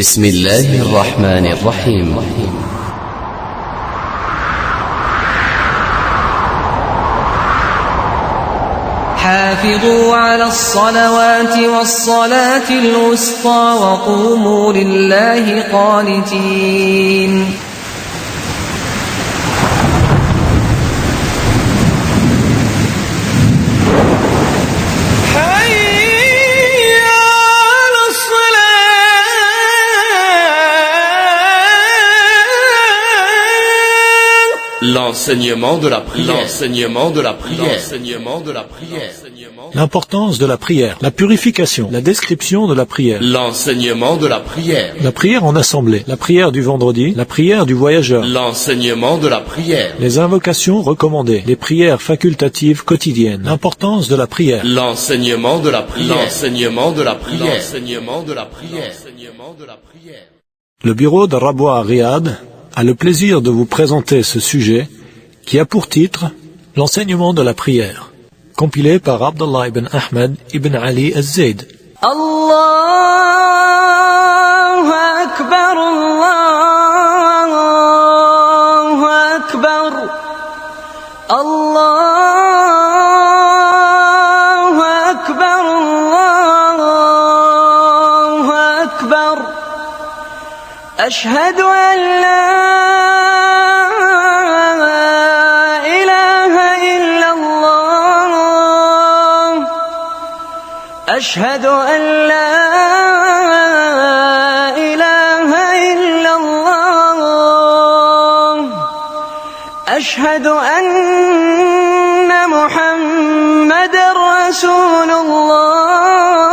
بسم الله الرحمن الرحيم حافظوا على الصلوات والصلاة الوسطى وقوموا لله قانتين L'enseignement de la prière. L'enseignement de la prière. L'enseignement de la prière. L'importance de la prière, la purification, la description de la prière. L'enseignement de la prière. La prière en assemblée, la prière du vendredi, la prière du voyageur. L'enseignement de la prière. Les invocations recommandées, les prières facultatives quotidiennes. L'importance de la prière. L'enseignement de la prière. L'enseignement de la prière. L'enseignement de la prière. L'enseignement de la prière. Le bureau de Rabwa à Riyad a le plaisir de vous présenter ce sujet qui a pour titre l'enseignement de la prière, compilé par Abdullah ibn Ahmed ibn Ali al-Zayd. Allahu Akbar, Allahu Akbar, Allahu Akbar, Allahu Akbar. Ashhadu an la أشهد أن لا إله إلا الله أشهد أن محمدا رسول الله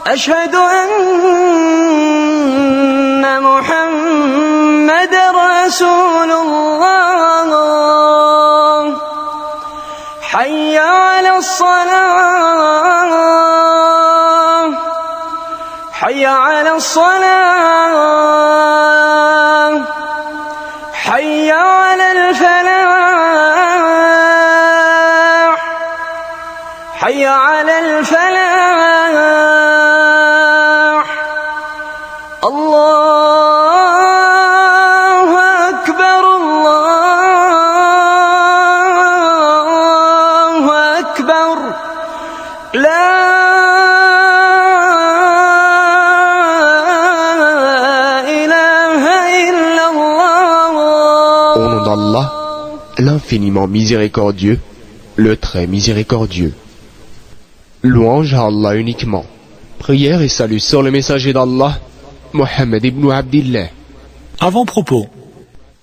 أشهد أن محمدا رسول الله حي على الصلاة حي على الصلاة حي على الفلاح حي على الفلاح الله أكبر الله أكبر لا إله إلا الله. Au nom d'Allah, l'infiniment miséricordieux, le très miséricordieux. Louange à Allah uniquement. Prière et salut sur le messager d'Allah, Mohammed ibn Abdillah. Avant-propos.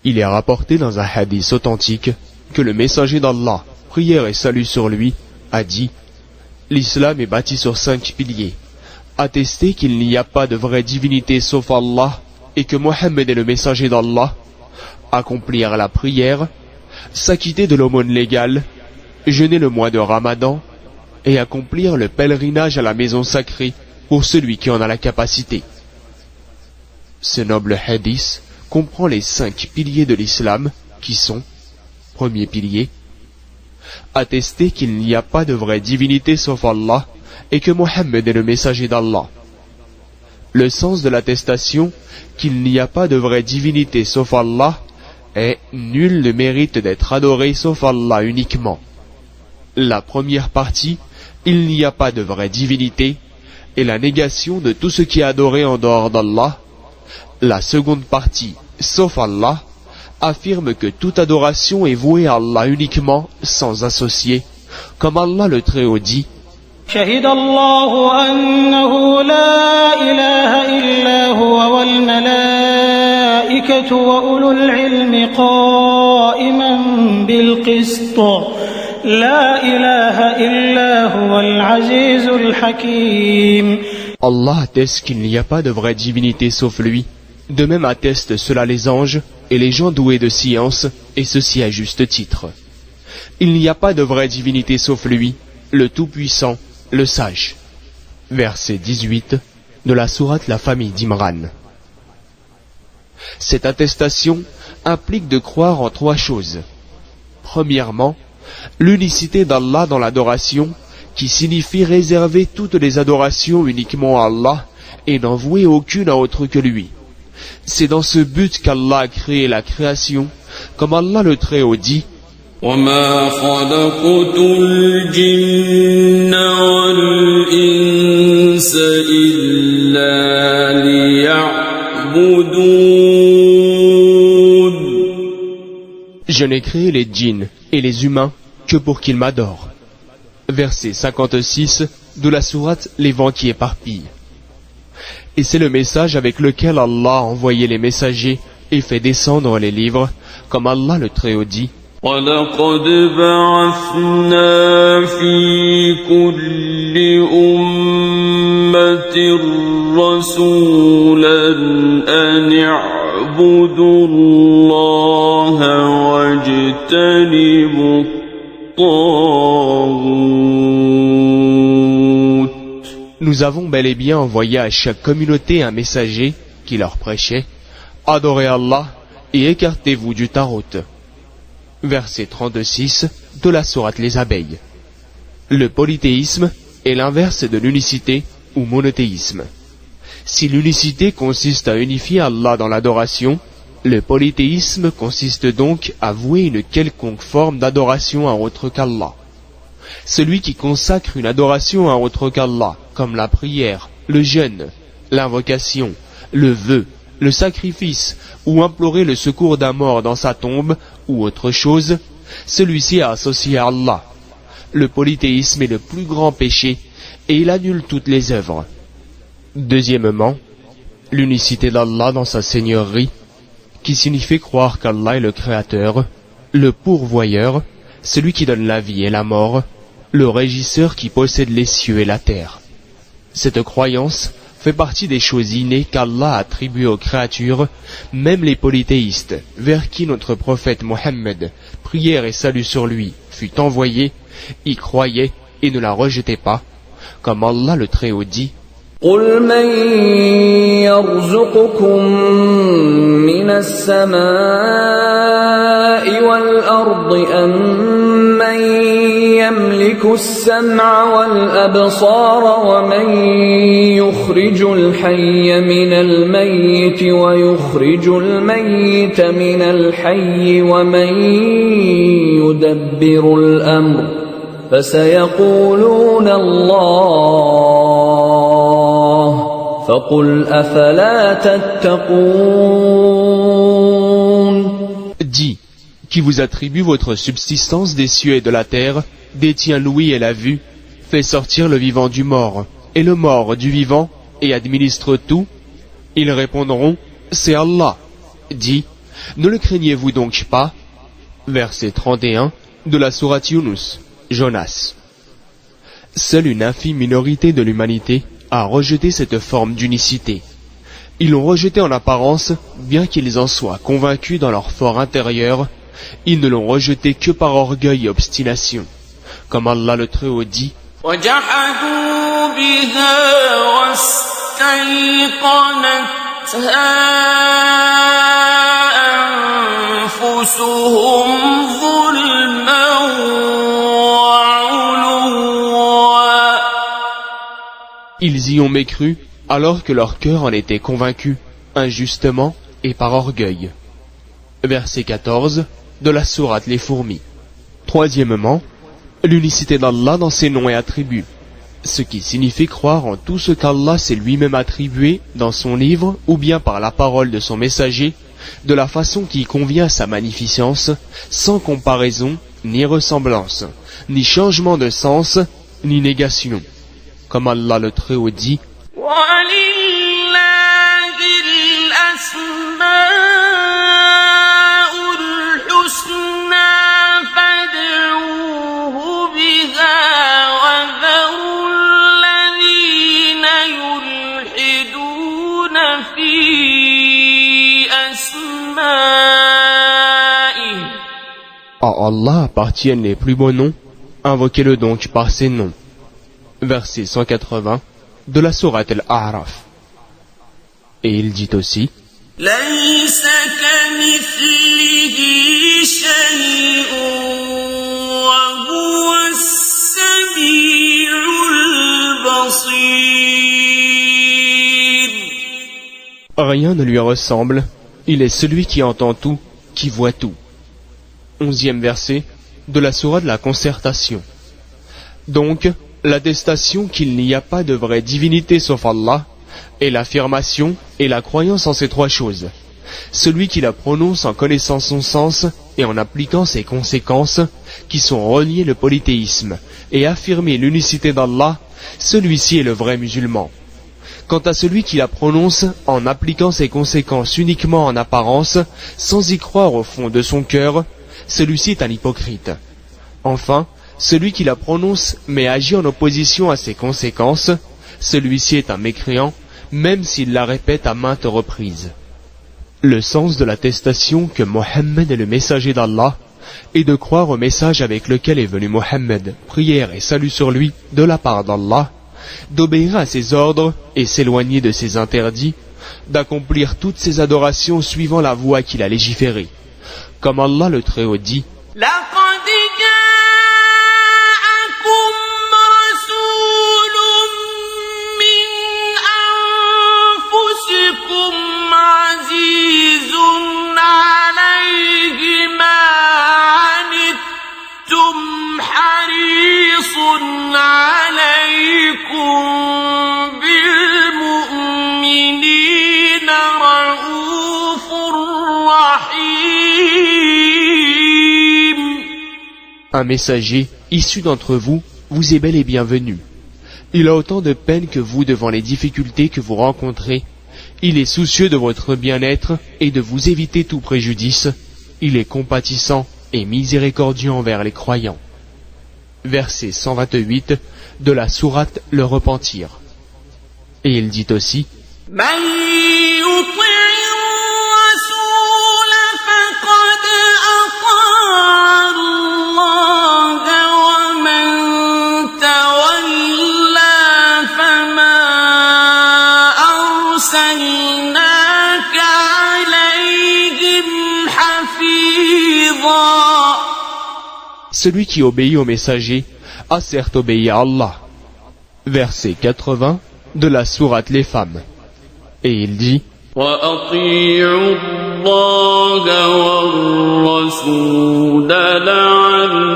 Il est rapporté dans un hadith authentique que le messager d'Allah, prière et salut sur lui, a dit: l'islam est bâti sur 5 piliers. Attester qu'il n'y a pas de vraie divinité sauf Allah et que Mohammed est le messager d'Allah. Accomplir la prière, s'acquitter de l'aumône légale, jeûner le mois de Ramadan et accomplir le pèlerinage à la maison sacrée pour celui qui en a la capacité. Ce noble hadith comprend les 5 piliers de l'islam qui sont: premier pilier, attester qu'il n'y a pas de vraie divinité sauf Allah et que Mohammed est le messager d'Allah. Le sens de l'attestation qu'il n'y a pas de vraie divinité sauf Allah est: nul ne mérite d'être adoré sauf Allah uniquement. La première partie, il n'y a pas de vraie divinité, est la négation de tout ce qui est adoré en dehors d'Allah. La seconde partie, sauf Allah, affirme que toute adoration est vouée à Allah uniquement, sans associé, comme Allah le Très-Haut dit: شهد الله أنه لا إله إلا هو والملائكة وأولو العلم قائما بالقسط لا إله إلا هو العزيز الحكيم. Allah atteste qu'il n'y a pas de vraie divinité sauf lui. De même attestent cela les anges et les gens doués de science, et ceci à juste titre. Il n'y a pas de vraie divinité sauf lui, le Tout-Puissant, le Sage. Verset 18 de la sourate La Famille d'Imran. Cette attestation implique de croire en 3 choses. Premièrement, l'unicité d'Allah dans l'adoration, qui signifie réserver toutes les adorations uniquement à Allah et n'en vouer aucune à autre que lui. C'est dans ce but qu'Allah a créé la création, comme Allah le Très-Haut dit: وما خلقت الجن والإنس إلا ليعبدون. Je n'ai créé les djinns et les humains que pour qu'ils m'adorent. Verset 56 de la sourate Les vents qui éparpillent. Et c'est le message avec lequel Allah a envoyé les messagers et fait descendre les livres, comme Allah le Très-Haut dit: وَلَقَدْ بَعَثْنَا فِي كُلِّ أُمَّةٍ رَسُولًا أَنِ اعْبُدُوا اللَّهَ وَاجْتَنِبُوا الطَّاغُوتَ. Nous avons bel et bien envoyé à chaque communauté un messager qui leur prêchait: adorez Allah et écartez-vous du tarot. Verset 36 de la sourate Les abeilles. Le polythéisme est l'inverse de l'unicité ou monothéisme. Si l'unicité consiste à unifier Allah dans l'adoration, le polythéisme consiste donc à vouer une quelconque forme d'adoration à autre qu'Allah. Celui qui consacre une adoration à autre qu'Allah, comme la prière, le jeûne, l'invocation, le vœu, le sacrifice, ou implorer le secours d'un mort dans sa tombe, ou autre chose, celui-ci a associé à Allah. Le polythéisme est le plus grand péché, et il annule toutes les œuvres. Deuxièmement, l'unicité d'Allah dans sa seigneurie, qui signifie croire qu'Allah est le Créateur, le pourvoyeur, celui qui donne la vie et la mort, le régisseur qui possède les cieux et la terre. Cette croyance fait partie des choses innées qu'Allah a attribuées aux créatures, même les polythéistes, vers qui notre prophète Mohammed, prière et salut sur lui, fut envoyé, y croyaient et ne la rejetaient pas, comme Allah le Très-Haut dit: قل من يرزقكم من السماء والأرض أمن يملك السمع والأبصار ومن يخرج الحي من الميت ويخرج الميت من الحي ومن يدبر الأمر فسيقولون الله فقل أفلا تتقون. Dis, qui vous attribue votre subsistance des cieux et de la terre, détient l'ouïe et la vue, fait sortir le vivant du mort, et le mort du vivant, et administre tout. Ils répondront: c'est Allah. Dis, ne le craignez-vous donc pas? Verset 31 de la sourate Yunus, Jonas. Seule une infime minorité de l'humanité a rejeté cette forme d'unicité. Ils l'ont rejetée en apparence, bien qu'ils en soient convaincus dans leur fort intérieur. Ils ne l'ont rejetée que par orgueil et obstination. Comme Allah le Très-Haut dit: وَجَحَدُوا بِهَا وَاسْتَيْقَنَتْهَا أَنفُسُهُمْ ظُلْمًا وَعُلُوًّا. Ils y ont mécru, alors que leur cœur en était convaincu, injustement et par orgueil. Verset 14 de la sourate Les fourmis. Troisièmement, l'unicité d'Allah dans ses noms et attributs, ce qui signifie croire en tout ce qu'Allah s'est lui-même attribué dans son livre ou bien par la parole de son messager, de la façon qui convient à sa magnificence, sans comparaison, ni ressemblance, ni changement de sens, ni négation. Comme Allah le Très-Haut dit: وَلِلَّهِ الْأَسْمَاءُ الْحُسْنَى فَادْعُوهُ بِهَا وَذَرُوا الَّذِينَ يُلْحِدُونَ فِي أَسْمَائِهِ. À Allah appartiennent les plus beaux noms, invoquez-le donc par ses noms. Verset 180 de la sourate Al-A'raf. Et il dit aussi: لَيْسَ كَمِثْلِهِ شَيْءٌ وَهُوَ السَّمِيعُ بصير. Rien ne lui ressemble, il est celui qui entend tout, qui voit tout. 11e verset de la sourate de la concertation. Donc, l'attestation qu'il n'y a pas de vraie divinité sauf Allah, est l'affirmation et la croyance en ces trois choses. Celui qui la prononce en connaissant son sens et en appliquant ses conséquences, qui sont renier le polythéisme et affirmer l'unicité d'Allah, celui-ci est le vrai musulman. Quant à celui qui la prononce en appliquant ses conséquences uniquement en apparence, sans y croire au fond de son cœur, celui-ci est un hypocrite. Enfin, celui qui la prononce mais agit en opposition à ses conséquences, celui-ci est un mécréant, même s'il la répète à maintes reprises. Le sens de l'attestation que Mohammed est le messager d'Allah est de croire au message avec lequel est venu Mohammed, prière et salut sur lui de la part d'Allah, d'obéir à ses ordres et s'éloigner de ses interdits, d'accomplir toutes ses adorations suivant la voie qu'il a légiférée. Comme Allah le Très-Haut dit, لقد جاءكم رسول من أنفسكم عزيز عليه ما عنتم حريص عليكم بالمؤمنين رؤوف رحيم. un messager issu d'entre vous vous est bel et bien venu. Il a autant de peine que vous devant les difficultés que vous rencontrez. Il est soucieux de votre bien-être et de vous éviter tout préjudice. Il est compatissant et miséricordieux envers les croyants. Verset 128 de la sourate Le Repentir. Et il dit aussi, من يطع الرسول فقد أطاع الله ومن تولى فما أرسلناك عليهم حفيظا. celui qui obéit au messager a certes obéi à Allah. Verset 80 de la sourate Les Femmes. Et il dit, وأطيعوا الله والرسول لعلكم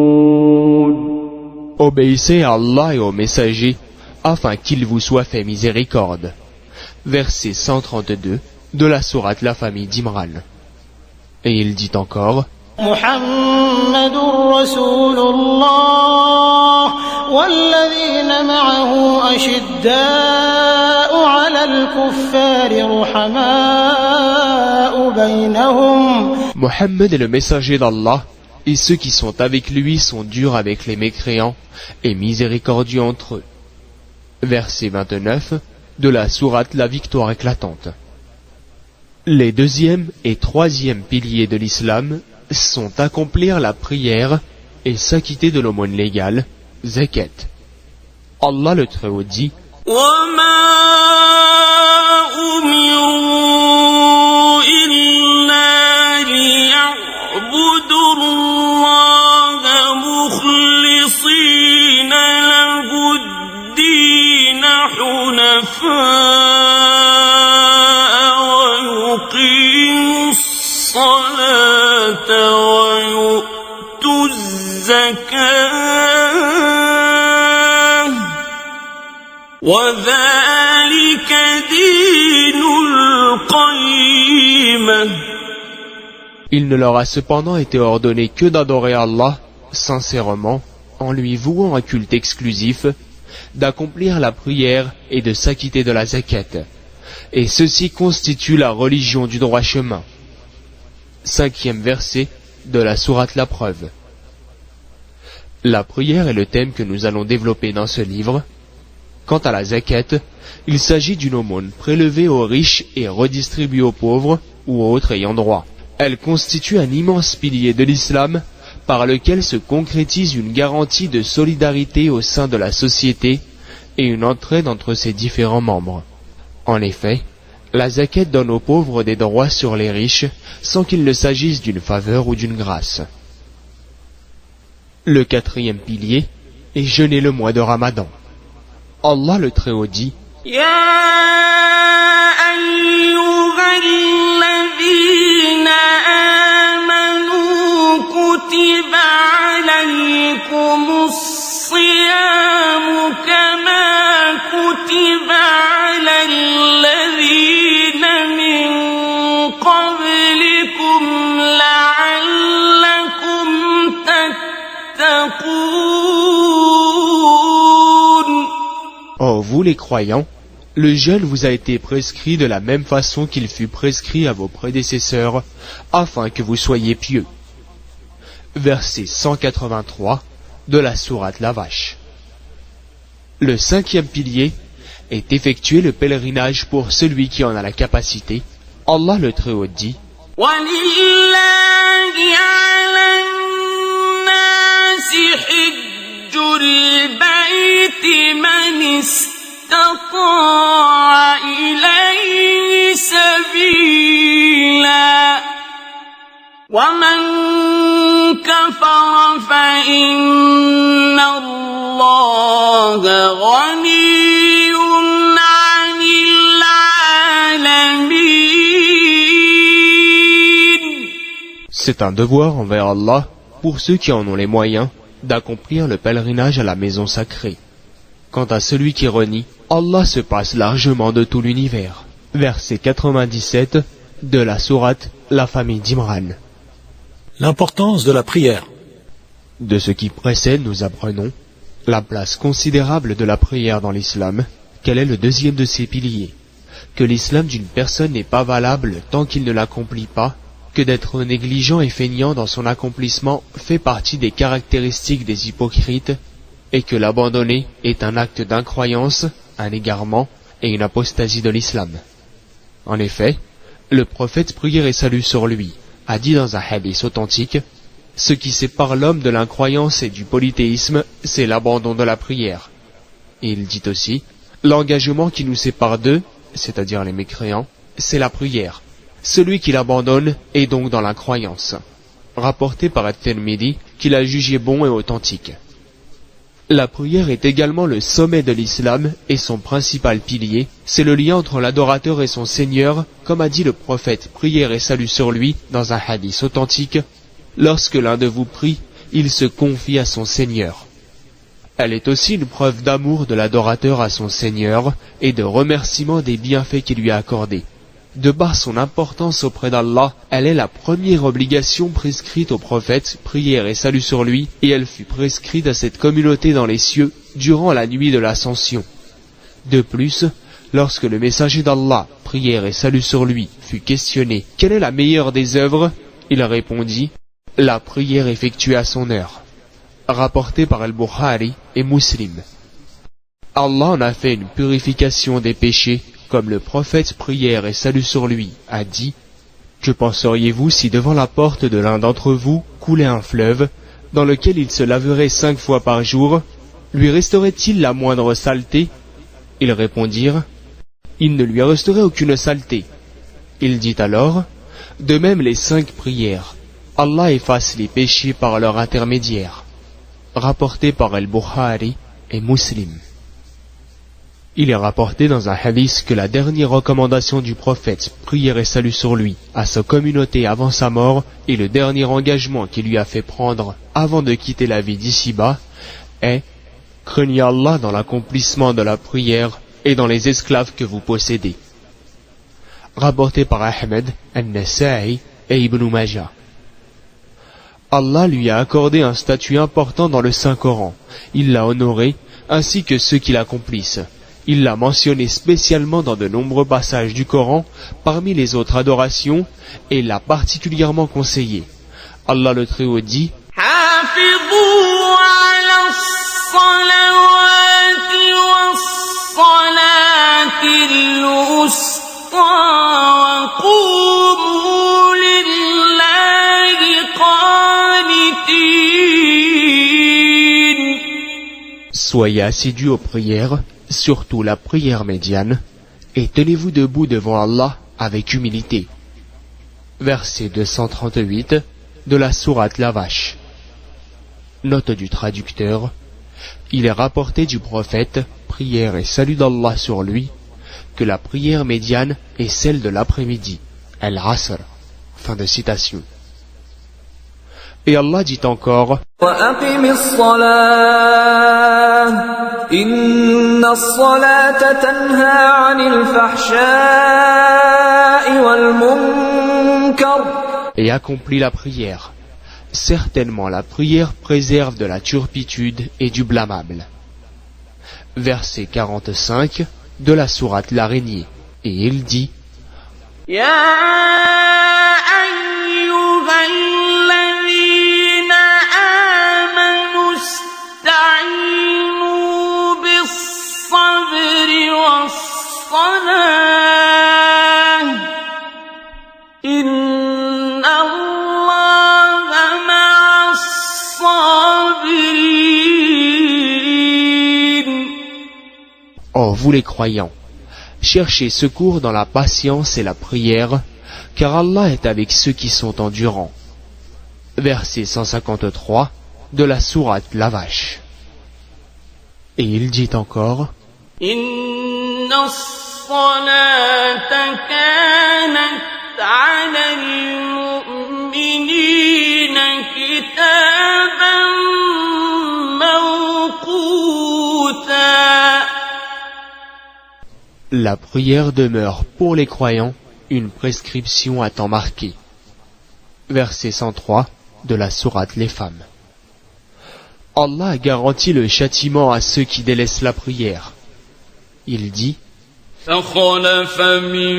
ترحمون. obéissez à Allah et au messager, afin qu'il vous soit fait miséricorde. Verset 132 de la sourate La Famille d'Imran. Et il dit encore, محمد رسول الله والذين معه أشداء على الكفار رحماء بينهم. Mohammed est le messager d'Allah, et ceux qui sont avec lui sont durs avec les mécréants, et miséricordieux entre eux. Verset 29 de la sourate La Victoire éclatante. Les deuxième et troisième piliers de l'islam sont accomplir la prière et s'acquitter de l'aumône légale, zakat. Allah le Très-Haut dit, وما أمروا إلا ليعبدوا الله مخلصين له الدين حنفاء ويقيموا الصلاة ويؤتوا الزكاة وذلك دين القيمة. Il ne leur a cependant été ordonné que d'adorer Allah, sincèrement, en lui vouant un culte exclusif, d'accomplir la prière et de s'acquitter de la zakat. Et ceci constitue la religion du droit chemin. 5e verset de la sourate La Preuve. La prière est le thème que nous allons développer dans ce livre. Quant à la zakat, il s'agit d'une aumône prélevée aux riches et redistribuée aux pauvres ou aux autres ayant droit. Elle constitue un immense pilier de l'islam par lequel se concrétise une garantie de solidarité au sein de la société et une entraide entre ses différents membres. En effet, la zakat donne aux pauvres des droits sur les riches sans qu'il ne s'agisse d'une faveur ou d'une grâce. Le quatrième pilier est jeûner le mois de Ramadan. Allah le Très-Haut dit: يا أيها الذين آمنوا كتب عليكم الصيام كما كتب على الذين من قبلكم لعلكم تتقون. Ô vous les croyants, le jeûne vous a été prescrit de la même façon qu'il fut prescrit à vos prédécesseurs, afin que vous soyez pieux. Verset 183 de la sourate La Vache. Le cinquième pilier est effectuer le pèlerinage pour celui qui en a la capacité. Allah le Très-Haut dit: ولله على الناس حج البيت من استطاع إليه سبيلا ومن كفر فإن الله غني عن العالمين. C'est un devoir envers Allah, pour ceux qui en ont les moyens, d'accomplir le pèlerinage à la maison sacrée. Quant à celui qui renie, Allah se passe largement de tout l'univers. Verset 97 de la sourate La famille d'Imran. L'importance de la prière. De ce qui précède, nous apprenons la place considérable de la prière dans l'islam, quel est le deuxième de ses piliers, que l'islam d'une personne n'est pas valable tant qu'il ne l'accomplit pas, que d'être négligent et feignant dans son accomplissement fait partie des caractéristiques des hypocrites, et que l'abandonner est un acte d'incroyance, un égarement et une apostasie de l'islam. En effet, le prophète, prière et salut sur lui, a dit dans un hadith authentique: ce qui sépare l'homme de l'incroyance et du polythéisme, c'est l'abandon de la prière. Et il dit aussi: l'engagement qui nous sépare d'eux, c'est-à-dire les mécréants, c'est la prière. Celui qui l'abandonne est donc dans l'incroyance. Rapporté par At-Tirmidhi, qu'il a jugé bon et authentique. La prière est également le sommet de l'islam et son principal pilier, c'est le lien entre l'adorateur et son Seigneur, comme a dit le prophète, prière et salut sur lui, dans un hadith authentique: lorsque l'un de vous prie, il se confie à son Seigneur. Elle est aussi une preuve d'amour de l'adorateur à son Seigneur et de remerciement des bienfaits qu'il lui a accordés. De par son importance auprès d'Allah, elle est la première obligation prescrite au prophète, prière et salut sur lui, et elle fut prescrite à cette communauté dans les cieux durant la nuit de l'ascension. De plus, lorsque le messager d'Allah, prière et salut sur lui, fut questionné « Quelle est la meilleure des œuvres ?», il répondit « La prière effectuée à son heure », rapporté par Al-Bukhari et Muslim. Allah en a fait une purification des péchés, comme le prophète, prière et salut sur lui, a dit: que penseriez-vous si devant la porte de l'un d'entre vous coulait un fleuve, dans lequel il se laverait 5 fois par jour, lui resterait-il la moindre saleté? Ils répondirent: il ne lui resterait aucune saleté. Il dit alors: de même les 5 prières, Allah efface les péchés par leur intermédiaire. Rapporté par Al-Bukhari et Muslim. Il est rapporté dans un hadith que la dernière recommandation du prophète, prière et salut sur lui, à sa communauté avant sa mort, et le dernier engagement qu'il lui a fait prendre avant de quitter la vie d'ici-bas, est: craignez Allah dans l'accomplissement de la prière et dans les esclaves que vous possédez. Rapporté par Ahmed, An-Nasa'i et Ibn Majah. Allah lui a accordé un statut important dans le Saint-Coran. Il l'a honoré, ainsi que ceux qui l'accomplissent. Il l'a mentionné spécialement dans de nombreux passages du Coran, parmi les autres adorations, et l'a particulièrement conseillé. Allah le Très-Haut dit: حافظوا على الصلوات والصلاة الوسطى وقوموا لله قانتين. Soyez assidus aux prières, surtout la prière médiane, et tenez-vous debout devant Allah avec humilité. Verset 238 de la sourate La Vache. Note du traducteur. Il est rapporté du prophète, prière et salut d'Allah sur lui, que la prière médiane est celle de l'après-midi, al-Asr. Fin de citation. Et Allah dit encore: وَأَقِمِ الصَّلَاةَ إِنَّ الصَّلَاةَ تَنْهَى عَنِ الْفَحْشَاءِ وَالْمُنكَرِ. Et accomplis la prière. Certainement la prière préserve de la turpitude et du blâmable. Verset 45 de la sourate L'Araignée. Et il dit: يا أيها الذين آمنوا استعينوا بالصبر والصلاة إن الله مع الصابرين. Oh, vous les croyants, cherchez secours dans la patience et la prière, car Allah est avec ceux qui sont endurants. Verset 153 de la sourate La Vache. Et il dit encore: إن الصلاة كانت على المؤمنين كتابا موقوتا. La prière demeure pour les croyants une prescription à temps marqué. Verset 103 de la sourate Les Femmes. Allah a garanti le châtiment à ceux qui délaissent la prière. Il dit: فخلف من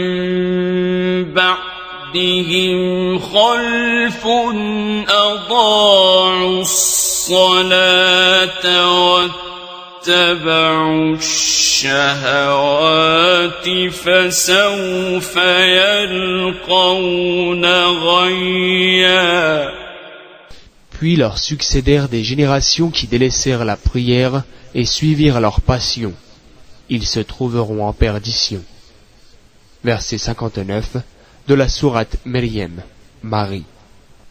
بعدهم خلف أضاعوا الصلاة واتبعوا الشهوات فسوف يلقون غيا. Puis leur succédèrent des générations qui délaissèrent la prière et suivirent leur passion. Ils se trouveront en perdition. Verset 59 de la sourate Maryam, Marie.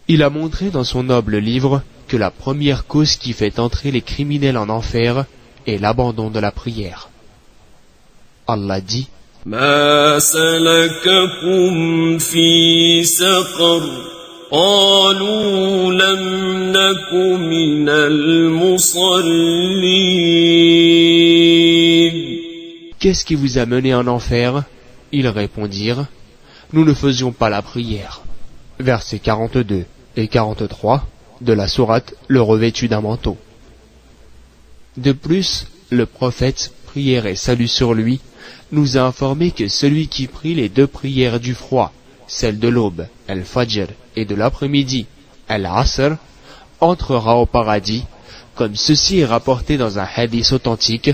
Il a montré dans son noble livre que la première cause qui fait entrer les criminels en enfer est l'abandon de la prière. Allah dit: ما سلككم في سقر قالوا لم نك من المصلين. Qu'est-ce qui vous a mené en enfer? Ils répondirent: nous ne faisions pas la prière. Versets 42 et 43 de la sourate Le revêtu d'un manteau. De plus, le prophète, prière et salut sur lui, nous a informé que celui qui prie les deux prières du froid, celle de l'aube, al-Fajr, et de l'après-midi, al-Asr, entrera au paradis, comme ceci est rapporté dans un hadith authentique.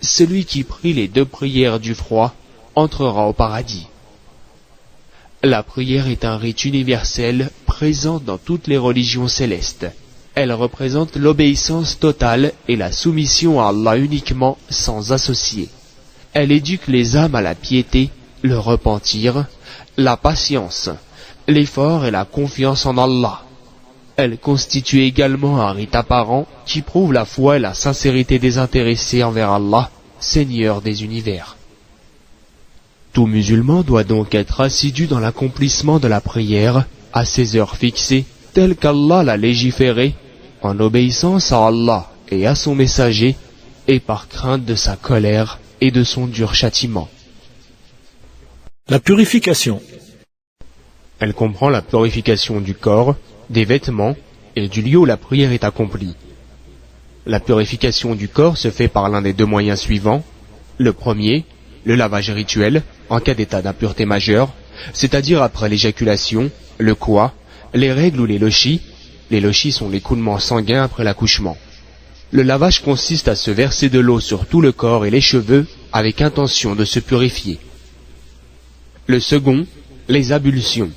Celui qui prie les deux prières du froid entrera au paradis. La prière est un rite universel présent dans toutes les religions célestes. Elle représente l'obéissance totale et la soumission à Allah uniquement, sans associé. Elle éduque les âmes à la piété, le repentir, la patience, l'effort et la confiance en Allah. Elle constitue également un rite apparent qui prouve la foi et la sincérité des intéressés envers Allah, Seigneur des univers. Tout musulman doit donc être assidu dans l'accomplissement de la prière à ses heures fixées, telles qu'Allah l'a légiféré, en obéissance à Allah et à son messager, et par crainte de sa colère et de son dur châtiment. La purification. Elle comprend la purification du corps, des vêtements et du lieu où la prière est accomplie. La purification du corps se fait par l'un des deux moyens suivants. Le premier, le lavage rituel, en cas d'état d'impureté majeure, c'est-à-dire après l'éjaculation, le quoi, les règles ou les lochis. Les lochis sont l'écoulement sanguin après l'accouchement. Le lavage consiste à se verser de l'eau sur tout le corps et les cheveux avec intention de se purifier. Le second, les ablutions.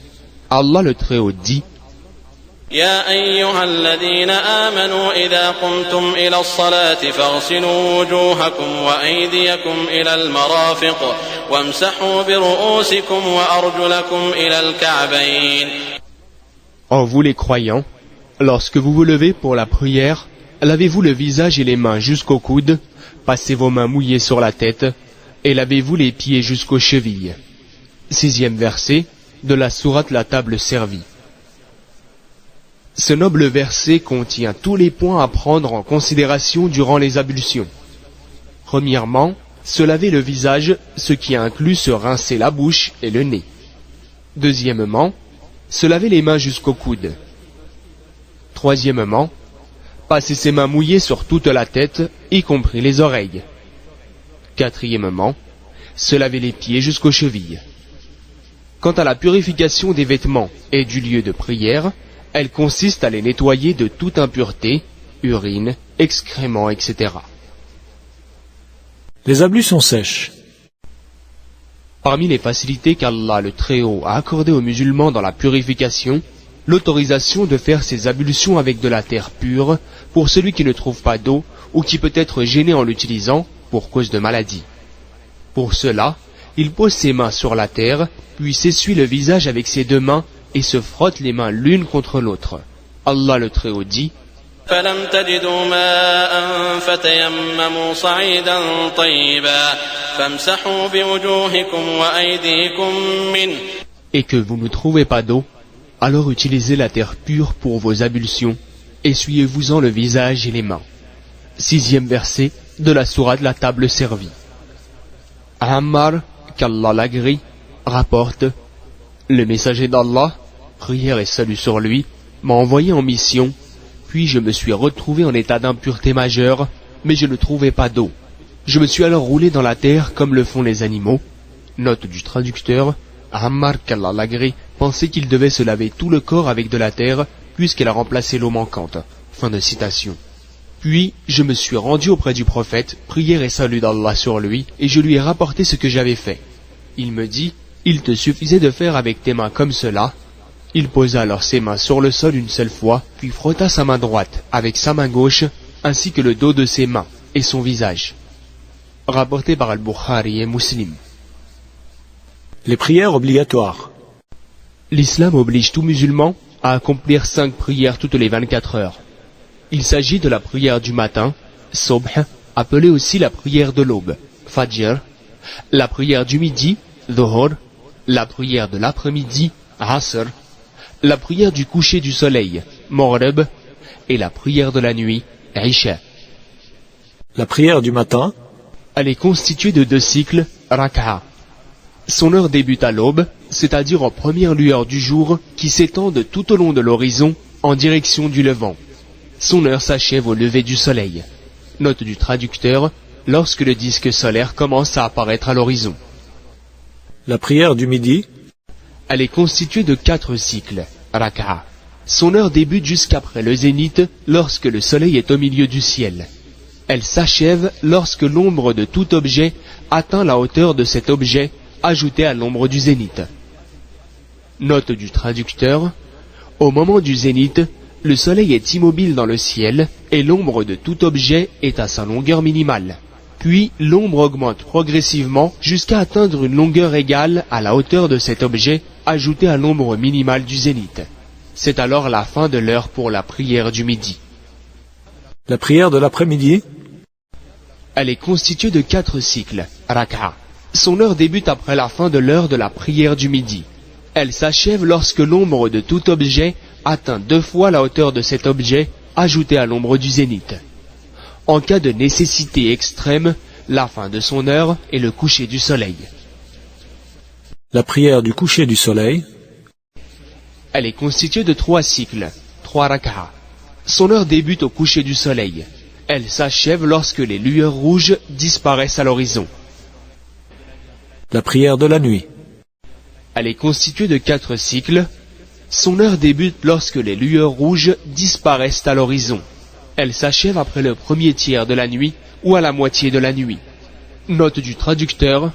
Allah le Très-Haut dit: يا أيها الذين آمنوا إذا قمتم إلى الصلاة فاغسلوا وجوهكم وأيديكم إلى المرافق وامسحوا برؤوسكم وأرجلكم إلى الكعبين. En vous les croyants, Lorsque vous vous levez pour la prière, lavez-vous le visage et les mains jusqu'au coude, passez vos mains mouillées sur la tête, et lavez-vous les pieds jusqu'aux chevilles. 6e verset de la sourate La Table Servie. Ce noble verset contient tous les points à prendre en considération durant les ablutions. Premièrement, se laver le visage, ce qui inclut se rincer la bouche et le nez. Deuxièmement, se laver les mains jusqu'au coude. Troisièmement, passer ses mains mouillées sur toute la tête, y compris les oreilles. Quatrièmement, se laver les pieds jusqu'aux chevilles. Quant à la purification des vêtements et du lieu de prière, elle consiste à les nettoyer de toute impureté, urine, excréments, etc. Les ablutions sèches. Parmi les facilités qu'Allah le Très-Haut a accordées aux musulmans dans la purification, l'autorisation de faire ses ablutions avec de la terre pure pour celui qui ne trouve pas d'eau ou qui peut être gêné en l'utilisant pour cause de maladie. Pour cela, il pose ses mains sur la terre, puis s'essuie le visage avec ses deux mains et se frotte les mains l'une contre l'autre. Allah le Très-Haut dit: فلم تجدوا ماء فتيمموا صعيدا طيبا فامسحوا بوجوهكم وأيديكم منه. Et que vous ne trouvez pas d'eau, alors utilisez la terre pure pour vos ablutions, essuyez-vous-en le visage et les mains. 6e verset de la sourate La Table Servie. Ammar, qu'Allah l'agrée, rapporte: le messager d'Allah, prière et salut sur lui, m'a envoyé en mission, puis je me suis retrouvé en état d'impureté majeure, mais je ne trouvais pas d'eau. Je me suis alors roulé dans la terre comme le font les animaux. Note du traducteur: Ammar, qu'Allah l'agrée, pensait qu'il devait se laver tout le corps avec de la terre, puisqu'elle a remplacé l'eau manquante. Fin de citation. Puis, je me suis rendu auprès du prophète, prière et salut d'Allah sur lui, et je lui ai rapporté ce que j'avais fait. Il me dit: il te suffisait de faire avec tes mains comme cela. Il posa alors ses mains sur le sol une seule fois, puis frotta sa main droite avec sa main gauche, ainsi que le dos de ses mains et son visage. Rapporté par Al-Bukhari et Muslim. Les prières obligatoires. L'islam oblige tout musulman à accomplir 5 prières toutes les 24 heures. Il s'agit de la prière du matin, Subh, appelée aussi la prière de l'aube, Fajr, la prière du midi, Dhuhr, la prière de l'après-midi, Asr, la prière du coucher du soleil, Maghrib, et la prière de la nuit, Isha. La prière du matin. Elle est constituée de 2 cycles, Rak'a. Son heure débute à l'aube, c'est-à-dire en première lueur du jour, qui s'étendent tout au long de l'horizon, en direction du levant. Son heure s'achève au lever du soleil. Note du traducteur: lorsque le disque solaire commence à apparaître à l'horizon. La prière du midi. Elle est constituée de 4 cycles, Rak'a. Son heure débute jusqu'après le zénith, lorsque le soleil est au milieu du ciel. Elle s'achève lorsque l'ombre de tout objet atteint la hauteur de cet objet, ajoutée à l'ombre du zénith. Note du traducteur: au moment du zénith, le soleil est immobile dans le ciel et l'ombre de tout objet est à sa longueur minimale. Puis l'ombre augmente progressivement jusqu'à atteindre une longueur égale à la hauteur de cet objet, ajoutée à l'ombre minimale du zénith. C'est alors la fin de l'heure pour la prière du midi. La prière de l'après-midi. Elle est constituée de 4 cycles, Rak'a. Son heure débute après la fin de l'heure de la prière du midi. Elle s'achève lorsque l'ombre de tout objet atteint 2 fois la hauteur de cet objet, ajoutée à l'ombre du zénith. En cas de nécessité extrême, la fin de son heure est le coucher du soleil. La prière du coucher du soleil. Elle est constituée de 3 cycles, 3 Rak'a. Son heure débute au coucher du soleil. Elle s'achève lorsque les lueurs rouges disparaissent à l'horizon. La prière de la nuit. Elle est constituée de 4 cycles. Son heure débute lorsque les lueurs rouges disparaissent à l'horizon. Elle s'achève après le premier tiers de la nuit ou à la moitié de la nuit. Note du traducteur: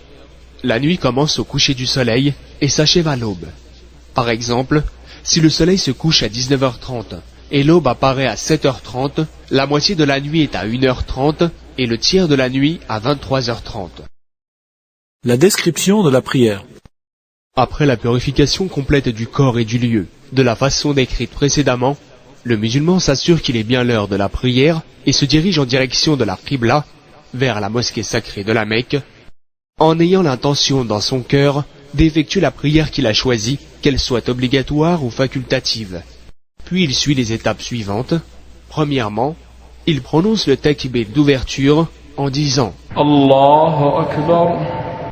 la nuit commence au coucher du soleil et s'achève à l'aube. Par exemple, si le soleil se couche à 19h30 et l'aube apparaît à 7h30, la moitié de la nuit est à 1h30 et le tiers de la nuit à 23h30. La description de la prière. Après la purification complète du corps et du lieu, de la façon décrite précédemment, le musulman s'assure qu'il est bien l'heure de la prière et se dirige en direction de la Qibla, vers la mosquée sacrée de la Mecque, en ayant l'intention dans son cœur d'effectuer la prière qu'il a choisie, qu'elle soit obligatoire ou facultative. Puis il suit les étapes suivantes. Premièrement, il prononce le takbir d'ouverture en disant Allahu Akbar,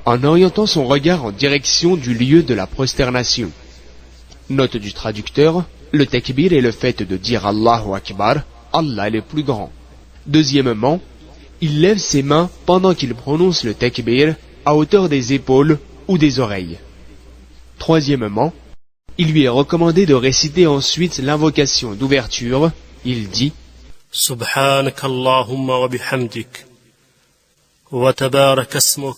en orientant son regard en direction du lieu de la prosternation. Note du traducteur, le takbir est le fait de dire Allahu Akbar, Allah est le plus grand. Deuxièmement, il lève ses mains pendant qu'il prononce le takbir à hauteur des épaules ou des oreilles. Troisièmement, il lui est recommandé de réciter ensuite l'invocation d'ouverture. Il dit Subhanak Allahumma wa bihamdik wa tabarak asmuk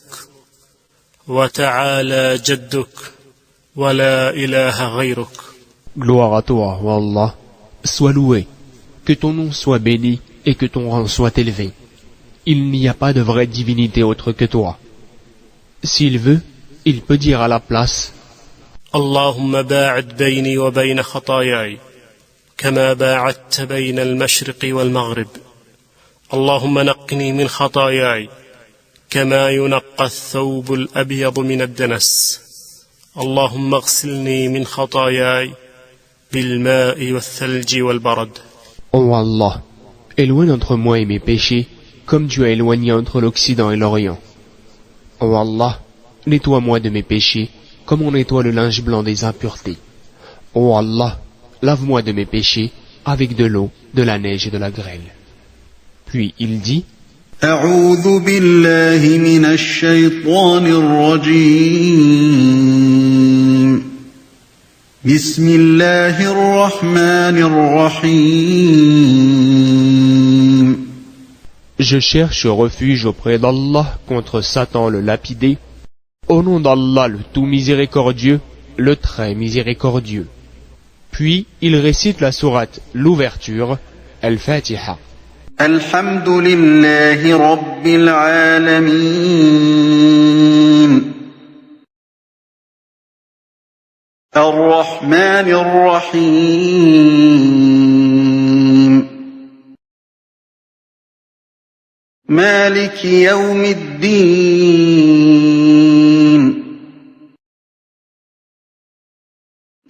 wa ta'ala jadduk wa la ilaha ghayruk. Gloire à toi, ô Allah, sois loué, que ton nom soit béni et que ton rang soit élevé. Il n'y a pas de vraie divinité autre que toi. S'il veut, il peut dire à la place Allahumma ba'id bayni wa bayna khatayai كما باعدت بين المشرق والمغرب اللهم نقني من خطاياي كما ينقى الثوب الأبيض من الدنس اللهم اغسلني من خطاياي بالماء والثلج والبرد. Ô Allah, éloigne entre moi et mes péchés comme tu as éloigné entre l'Occident et l'Orient. Ô Allah, nettoie-moi de mes péchés comme on nettoie le linge blanc des impuretés. Ô Allah, lave-moi de mes péchés avec de l'eau, de la neige et de la grêle. Puis il dit أعوذ بالله من الشيطان الرجيم بسم الله الرحمن الرحيم Je cherche refuge auprès d'Allah contre Satan le lapidé, au nom d'Allah le tout miséricordieux, le très miséricordieux. Puis il récite la sourate l'ouverture, Al-Fatiha. الحمد لله رب العالمين الرحمن الرحيم مالك يوم الدين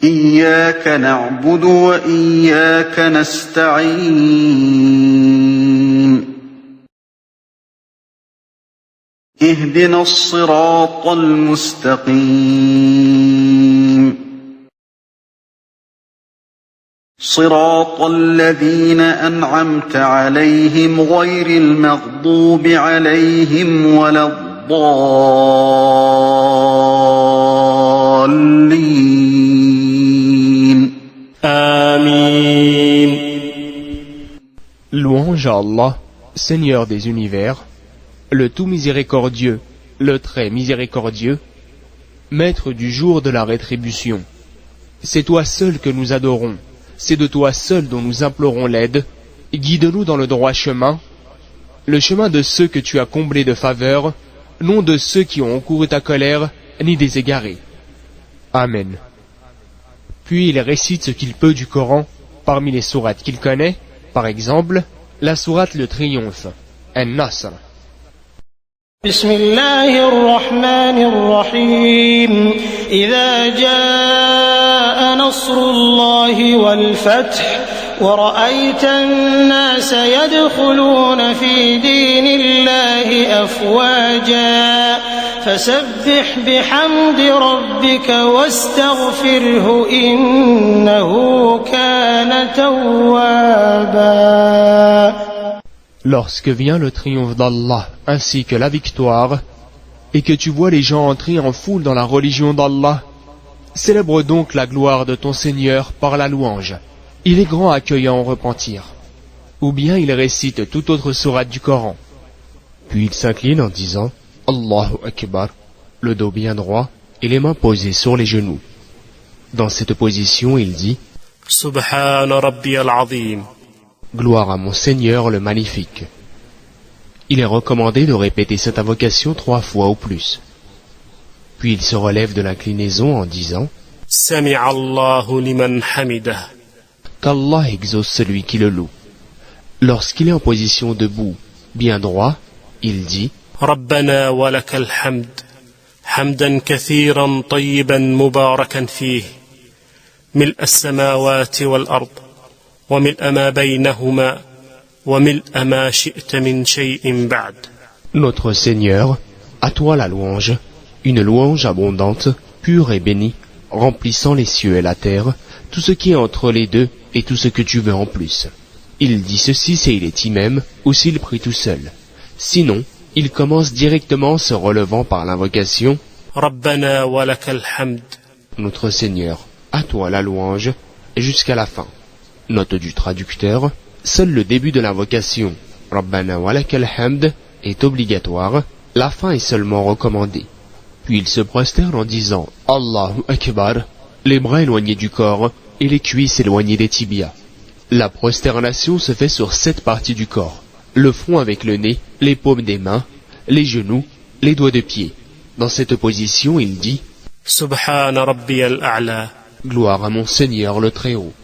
إياك نعبد وإياك نستعين اهدنا الصراط المستقيم صراط الذين أنعمت عليهم غير المغضوب عليهم ولا الضالين آمين. Louange à Allah, Seigneur des univers, le tout miséricordieux, le très miséricordieux, maître du jour de la rétribution. C'est toi seul que nous adorons, c'est de toi seul dont nous implorons l'aide. Guide-nous dans le droit chemin, le chemin de ceux que tu as comblés de faveur, non de ceux qui ont encouru ta colère, ni des égarés. Amen. Puis il récite ce qu'il peut du Coran, parmi les sourates qu'il connaît, par exemple, la sourate le triomphe, An-Nasr. بسم الله الرحمن الرحيم إذا جاء نصر الله والفتح ورأيت الناس يدخلون في دين الله أفواجا فسبح بحمد ربك واستغفره إنه كان توابا. Lorsque vient le triomphe d'Allah ainsi que la victoire, et que tu vois les gens entrer en foule dans la religion d'Allah, célèbre donc la gloire de ton Seigneur par la louange. Il est grand accueillant au repentir. Ou bien il récite toute autre sourate du Coran. Puis il s'incline en disant Allahu Akbar, le dos bien droit et les mains posées sur les genoux. Dans cette position, il dit Subhana Rabbi al-Azim. Gloire à mon Seigneur le magnifique. Il est recommandé de répéter cette invocation 3 fois ou plus. Puis il se relève de l'inclinaison en disant Sami'a Allahu liman hamidah. qu'Allah exauce celui qui le loue. Lorsqu'il est en position debout, bien droit, il dit ربنا ولك الحمد حمدا كثيرا طيبا مباركا فيه ملء السماوات والأرض وملء ما بينهما وملء ما شئت من شيء بعد. Notre Seigneur, à toi la louange, une louange abondante, pure et bénie, remplissant les cieux et la terre, tout ce qui est entre les deux et tout ce que tu veux en plus. Il dit ceci s'il est imam ou s'il prie tout seul. Sinon, il commence directement se relevant par l'invocation ربنا ولك الحمد. Notre Seigneur, à toi la louange, jusqu'à la fin. Note du traducteur, seul le début de l'invocation Rabbana walakal hamd est obligatoire, la fin est seulement recommandée. Puis il se prosterne en disant Allahu Akbar, les bras éloignés du corps et les cuisses éloignées des tibias. La prosternation se fait sur 7 parties du corps, le front avec le nez, les paumes des mains, les genoux, les doigts de pied. Dans cette position, il dit Subhana Rabbi al-A'la. Gloire à mon Seigneur le Très-Haut.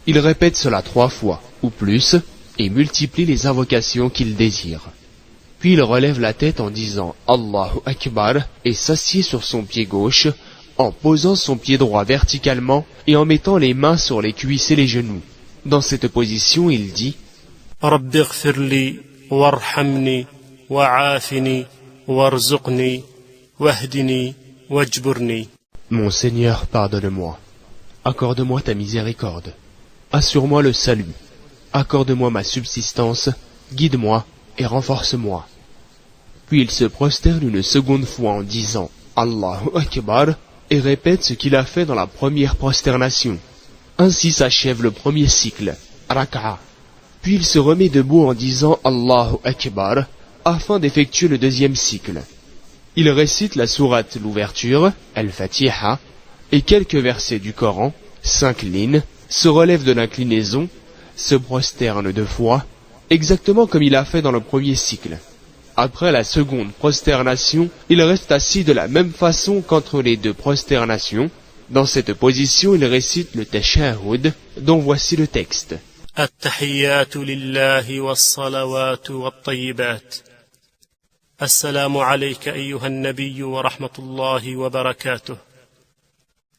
Il répète cela 3 fois, ou plus, et multiplie les invocations qu'il désire. Puis il relève la tête en disant Allahu Akbar et s'assied sur son pied gauche, en posant son pied droit verticalement et en mettant les mains sur les cuisses et les genoux. Dans cette position, il dit Rabbi ighfir li warhamni wa'afini warzuqni wahdini wajburni. Mon Seigneur, pardonne-moi. Accorde-moi ta miséricorde. Assure-moi le salut. Accorde-moi ma subsistance. Guide-moi et renforce-moi. Puis il se prosterne une seconde fois en disant Allahu Akbar et répète ce qu'il a fait dans la première prosternation. Ainsi s'achève le premier cycle, Raka'a. Puis il se remet debout en disant Allahu Akbar afin d'effectuer le deuxième cycle. Il récite la sourate l'ouverture, Al-Fatiha, et quelques versets du Coran, 5 lignes, se relève de l'inclinaison, se prosterne 2 fois, exactement comme il a fait dans le premier cycle. Après la seconde prosternation, il reste assis de la même façon qu'entre les 2 prosternations. Dans cette position, il récite le Tashahhud, dont voici le texte. التحيات لله والصلوات والطيبات. السلام عليك أيها النبي ورحمة الله وبركاته.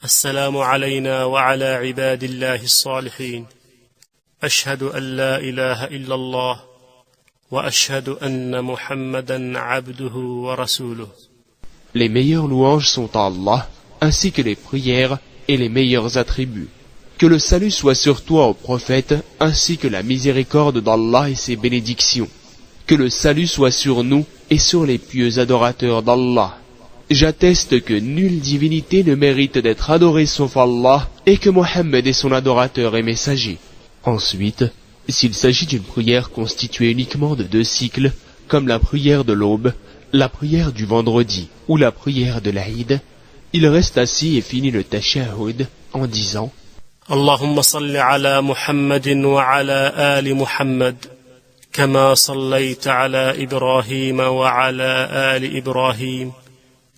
السلام علينا وعلى عباد الله الصالحين. أشهد أن لا إله إلا الله وأشهد أن محمدا عبده ورسوله. Les meilleures louanges sont à Allah, ainsi que les prières et les meilleurs attributs. Que le salut soit sur toi, ô prophète, ainsi que la miséricorde d'Allah et ses bénédictions. Que le salut soit sur nous et sur les pieux adorateurs d'Allah. J'atteste que nulle divinité ne mérite d'être adorée sauf Allah et que Mohammed est son adorateur et messager. Ensuite, s'il s'agit d'une prière constituée uniquement de 2 cycles, comme la prière de l'aube, la prière du vendredi ou la prière de l'Aïd, il reste assis et finit le tashahhud en disant اللهم صل على محمد وعلى آل محمد كما صليت على إبراهيم وعلى آل إبراهيم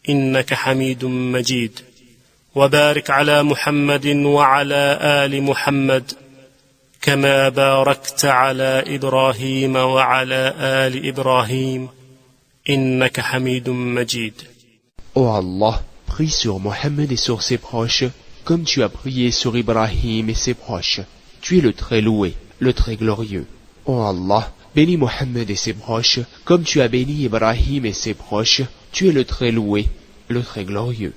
إنك حميد مجيد وبارك على محمد وعلى آل محمد كما باركت على إبراهيم وعلى آل إبراهيم إنك حميد مجيد. Ô Allah, prie sur Mohammed et sur ses proches, comme tu as prié sur Ibrahim et ses proches. Tu es le très loué, le très glorieux. Ô Allah, bénis Mohammed et ses proches, comme tu as béni Ibrahim et ses proches. Tu es le très loué, le très glorieux.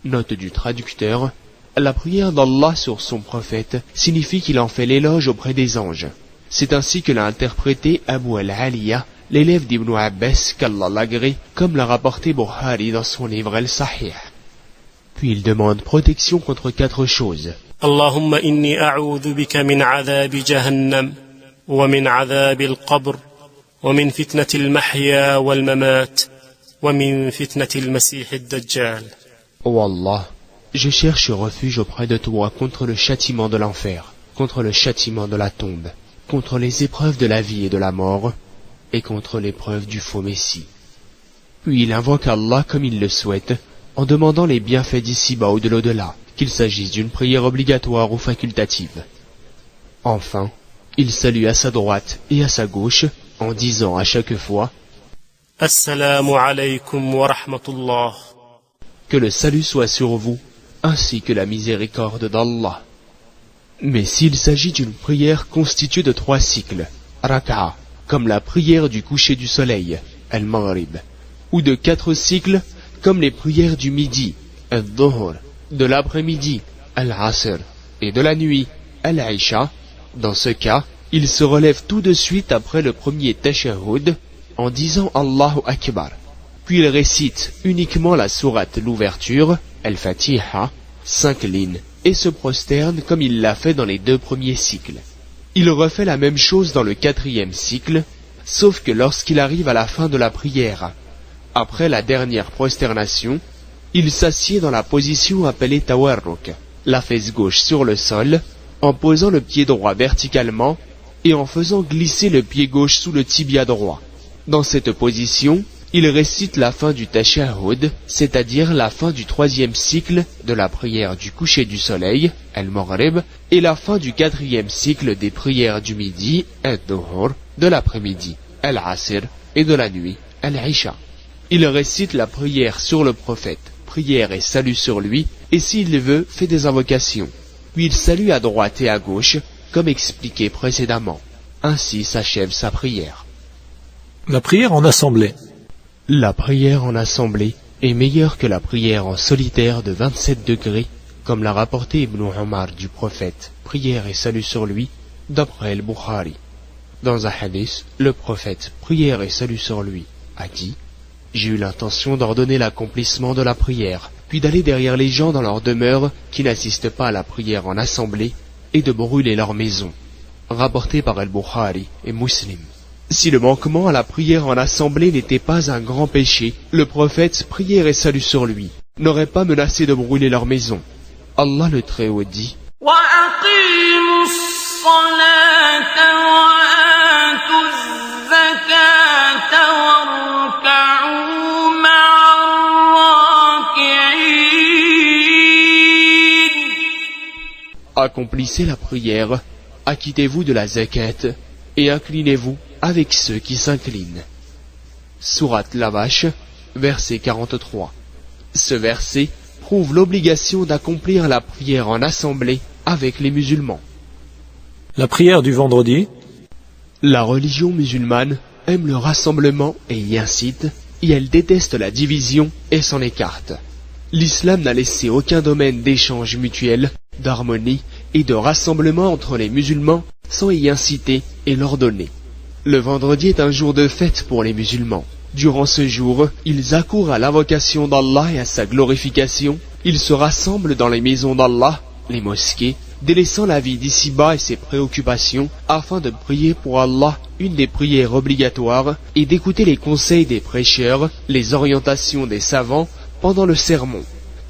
Note du traducteur. La prière d'Allah sur son prophète signifie qu'il en fait l'éloge auprès des anges. C'est ainsi que l'a interprété Abu al-Aliya, l'élève d'Ibn Abbas, qu'Allah l'agrée, comme l'a rapporté Bukhari dans son livre Al-Sahih. Puis il demande protection contre 4 choses. اللهم إني أعوذ بك من عذاب جهنم ومن عذاب القبر ومن فتنة المحيا والممات ومن فتنة المسيح الدجال. Ô Allah, je cherche refuge auprès de toi contre le châtiment de l'enfer, contre le châtiment de la tombe, contre les épreuves de la vie et de la mort, et contre l'épreuve du faux Messie. Puis il invoque Allah comme il le souhaite, en demandant les bienfaits d'ici-bas ou de l'au-delà, qu'il s'agisse d'une prière obligatoire ou facultative. Enfin, il salue à sa droite et à sa gauche en disant à chaque fois Assalamu alaykum wa rahmatullah. Que le salut soit sur vous, ainsi que la miséricorde d'Allah. Mais s'il s'agit d'une prière constituée de 3 cycles, raka'a, comme la prière du coucher du soleil, al-maghrib, ou de 4 cycles, comme les prières du midi, al-dhuhr, de l'après-midi, al-asr, et de la nuit, al-isha, dans ce cas, il se relève tout de suite après le premier tashahhud, en disant Allahu Akbar. Puis il récite uniquement la sourate l'ouverture, al-Fatiha, 5 et se prosterne comme il l'a fait dans les 2 premiers cycles. Il refait la même chose dans le 4e cycle, sauf que lorsqu'il arrive à la fin de la prière, après la dernière prosternation, il s'assied dans la position appelée tawarruk, la fesse gauche sur le sol, en posant le pied droit verticalement et en faisant glisser le pied gauche sous le tibia droit. Dans cette position, il récite la fin du tashahhud, c'est-à-dire la fin du 3e cycle de la prière du coucher du soleil, al-maghrib, et la fin du 4e cycle des prières du midi, al-dhuhr, de l'après-midi, al-asr, et de la nuit, al-isha. Il récite la prière sur le prophète, prière et salut sur lui, et s'il veut, fait des invocations. Puis il salue à droite et à gauche, comme expliqué précédemment. Ainsi s'achève sa prière. La prière en assemblée. La prière en assemblée est meilleure que la prière en solitaire de 27 degrés, comme l'a rapporté Ibn Omar du prophète, prière et salut sur lui, d'après al-Bukhari. Dans un hadith, le prophète, prière et salut sur lui, a dit « J'ai eu l'intention d'ordonner l'accomplissement de la prière, puis d'aller derrière les gens dans leur demeure qui n'assistent pas à la prière en assemblée, et de brûler leur maison. » Rapporté par al-Bukhari et Muslim. Si le manquement à la prière en assemblée n'était pas un grand péché, le prophète, prière et salut sur lui, n'aurait pas menacé de brûler leur maison. Allah le Très-Haut dit Accomplissez la prière, acquittez-vous de la zakat, et inclinez-vous avec ceux qui s'inclinent. Sourate la Vache, verset 43. Ce verset prouve l'obligation d'accomplir la prière en assemblée avec les musulmans. La prière du vendredi. La religion musulmane aime le rassemblement et y incite, et elle déteste la division et s'en écarte. L'islam n'a laissé aucun domaine d'échange mutuel, d'harmonie et de rassemblement entre les musulmans sans y inciter et l'ordonner. Le vendredi est un jour de fête pour les musulmans. Durant ce jour, ils accourent à l'invocation d'Allah et à sa glorification. Ils se rassemblent dans les maisons d'Allah, les mosquées, délaissant la vie d'ici-bas et ses préoccupations, afin de prier pour Allah, une des prières obligatoires, et d'écouter les conseils des prêcheurs, les orientations des savants, pendant le sermon.